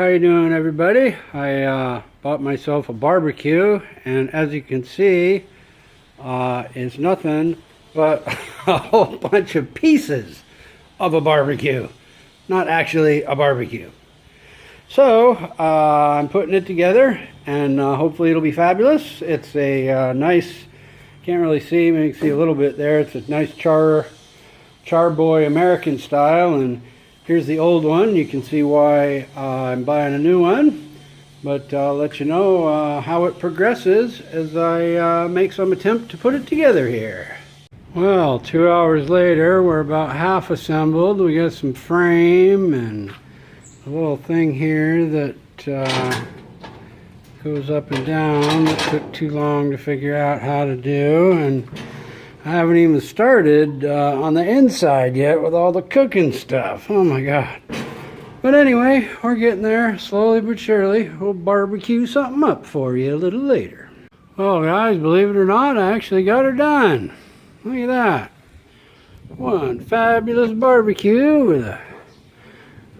you doing, everybody? I bought myself a barbecue, and as you can see, it's nothing but a whole bunch of pieces of a barbecue. Not actually a barbecue. So, I'm putting it together, and hopefully it'll be fabulous. It's a nice, can't really see, maybe you can see a little bit there. It's a nice Charboy American style, and here's the old one. You can see why I'm buying a new one, but I'll let you know how it progresses as I make some attempt to put it together here. Well, 2 hours later, we're about half assembled. We got some frame and a little thing here that goes up and down. It took too long to figure out how to do, and I haven't even started on the inside yet with all the cooking stuff. Oh my God. But anyway, we're getting there slowly but surely. We'll barbecue something up for you a little later. Well guys, believe it or not, I actually got her done. Look at that. One fabulous barbecue with a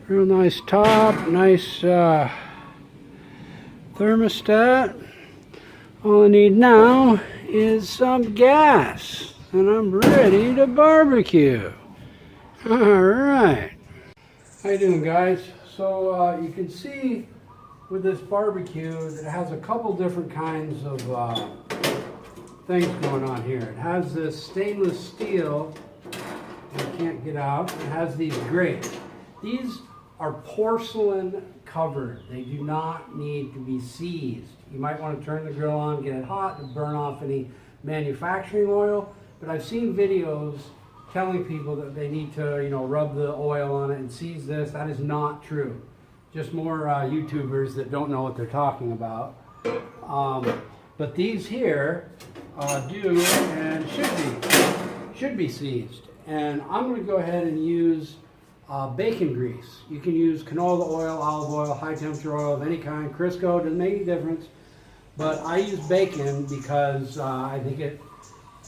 real nice top, nice thermostat. All I need now is some gas, and I'm ready to barbecue. All right. How you doing, guys? So you can see with this barbecue that it has a couple different kinds of things going on here. It has this stainless steel, and you can't get out. It has these grates. These are porcelain covered. They do not need to be seized. You might want to turn the grill on, get it hot, and burn off any manufacturing oil. But I've seen videos telling people that they need to, you know, rub the oil on it and seize this. That is not true. Just more YouTubers that don't know what they're talking about. But these here do and should be seized. And I'm going to go ahead and use bacon grease. You can use canola oil, olive oil, high temperature oil of any kind. Crisco, doesn't make any difference. But I use bacon because I think it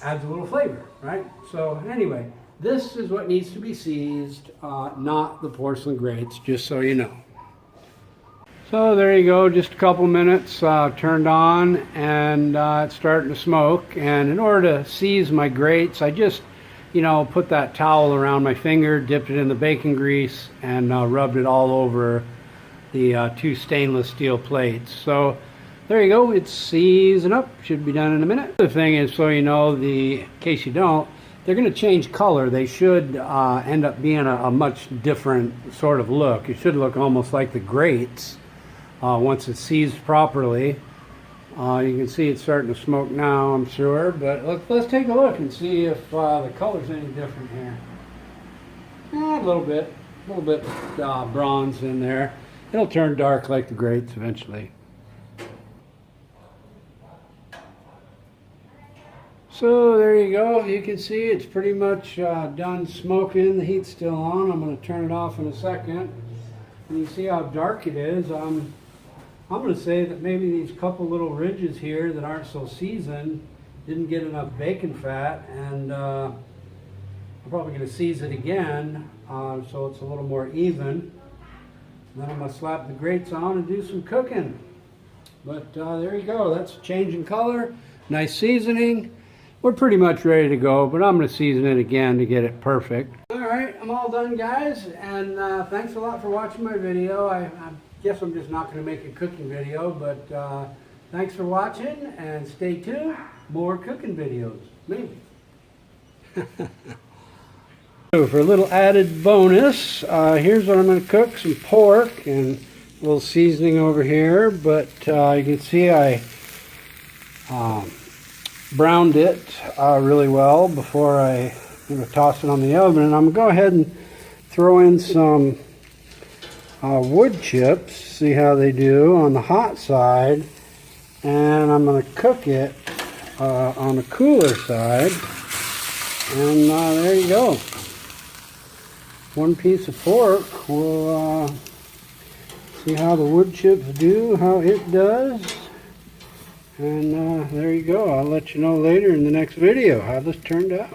adds a little flavor, right? So anyway, this is what needs to be seized, not the porcelain grates, just so you know. So there you go, just a couple minutes turned on, and it's starting to smoke. And in order to seize my grates, I just, you know, put that towel around my finger, dipped it in the bacon grease, and rubbed it all over the two stainless steel plates. So there you go, it's seasoned up, should be done in a minute. The thing is, so you know, in case you don't, they're going to change color. They should end up being a much different sort of look. It should look almost like the grates once it's seized properly. You can see it's starting to smoke now, I'm sure, but let's take a look and see if the color's any different here. A little bit bronze in there. It'll turn dark like the grates eventually. So there you go. You can see it's pretty much done smoking. The heat's still on. I'm going to turn it off in a second. And you see how dark it is. I'm going to say that maybe these couple little ridges here that aren't so seasoned didn't get enough bacon fat, and I'm probably going to season it again so it's a little more even. And then I'm going to slap the grates on and do some cooking. But there you go. That's changing color. Nice seasoning. We're pretty much ready to go, but I'm going to season it again to get it perfect. All right, I'm all done, guys, and thanks a lot for watching my video. I guess I'm just not going to make a cooking video, but thanks for watching, and stay tuned. More cooking videos, maybe. So for a little added bonus, here's what I'm going to cook: some pork and a little seasoning over here. But you can see I browned it really well before I toss it on the oven. And I'm going to go ahead and throw in some wood chips, see how they do on the hot side. And I'm going to cook it on the cooler side. And there you go. One piece of pork. We'll see how the wood chips do, how it does. And there you go. I'll let you know later in the next video how this turned out.